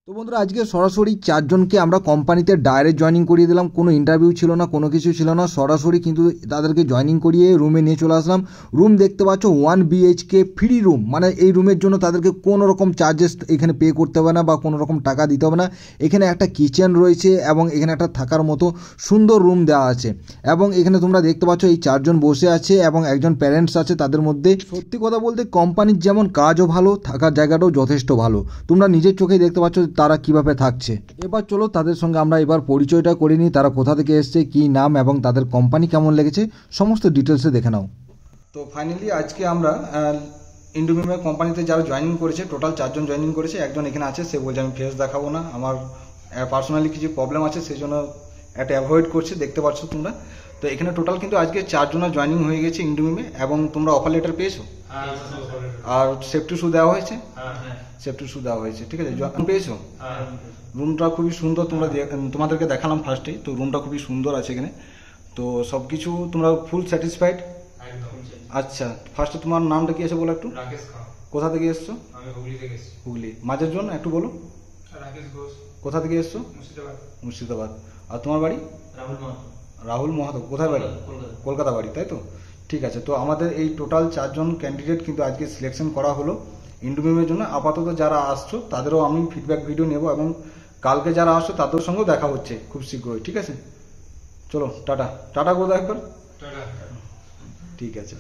তো বন্ধুরা আজকে সরাসরি চারজনকে আমরা কোম্পানিতে ডাইরেক্ট জয়েনিং করিয়ে দিলাম। কোনো ইন্টারভিউ ছিল না, কোনো কিছু ছিল না, সরাসরি কিন্তু তাদেরকে জয়েনিং করিয়ে রুমে নিয়ে চলে আসলাম। রুম দেখতে পাচ্ছ 1 BHK ফ্রি রুম, মানে এই রুমের জন্য তাদেরকে কোনো রকম চার্জেস এখানে পে করতে হবে না বা কোনো রকম টাকা দিতে হবে না। এখানে একটা কিচেন রয়েছে এবং এখানে একটা থাকার মতো সুন্দর রুম দেওয়া আছে। এবং এখানে তোমরা দেখতে পাচ্ছ এই চারজন বসে আছে এবং একজন প্যারেন্টস আছে তাদের মধ্যে। সত্যি কথা বলতে কোম্পানির যেমন কাজও ভালো, থাকার জায়গাটাও যথেষ্ট ভালো। তোমরা নিজের চোখেই দেখতে পাচ্ছ তারা কিভাবে থাকছে। এবার চলো তাদের সঙ্গে আমরা এবার পরিচয়টা করে নিই, তারা কোথা থেকে এসছে, কি নাম এবং তাদের কোম্পানি কেমন লেগেছে সমস্ত ডিটেলসে দেখে নাও। তো ফাইনালি আজকে আমরা ইন্ডোমিমে কোম্পানিতে যারা জয়েনিং করেছে টোটাল 4 জন জয়েনিং করেছে। একজন এখানে আছে, সে বলছে আমি ফেস দেখাবো না, আমার পার্সোনালি কিছু প্রবলেম আছে সেই জন্য এটা অ্যাভয়েড করছে, দেখতে পাচ্ছ তোমরা। তো এখানে টোটাল কিন্তু আজকে 4 জনের জয়েনিং হয়ে গেছে ইন্ডোমিমে। এবং তোমরা অফার লেটার পেয়েছো আর সেফটি শু দেওয়া হয়েছে, সেফটি শু দেওয়া হয়েছে, ঠিক আছে। পেয়েছো? রুমটা খুবই সুন্দর, তোমাদেরকে দেখালাম ফার্স্টে। তো রুমটা খুবই সুন্দর আছে এখানে। তো সব কিছু তোমরা ফুল স্যাটিসফাইড? আচ্ছা, ফার্স্টে তোমার নামটা কি আছে বলো একটু। রাকেশ খান। কোথা থেকে এসছো? আমি হুগলি থেকে এসেছি। হুগলি। মাঝের জন একটু বলো। রাকেশ ঘোষ। কোথা থেকে এসছো? মুর্শিদাবাদ। মুর্শিদাবাদ। আর তোমার বাড়ি? রাহুল মাহাতো। রাহুল মাহাতো। কোথায় বাড়ি? কলকাতা বাড়ি, তাই তো? ঠিক আছে। তো আমাদের এই টোটাল 4 জন ক্যান্ডিডেট কিন্তু আজকে সিলেকশন করা হলো ইন্ডোমিমের জন্য। আপাতত যারা আসছো তাদেরও আমি ফিডব্যাক ভিডিও নেব এবং কালকে যারা আসছো তাদের সঙ্গেও দেখা হচ্ছে খুব শীঘ্রই, ঠিক আছে। চলো টাটা টাটা করে দাও একবার। টাটা। ঠিক আছে।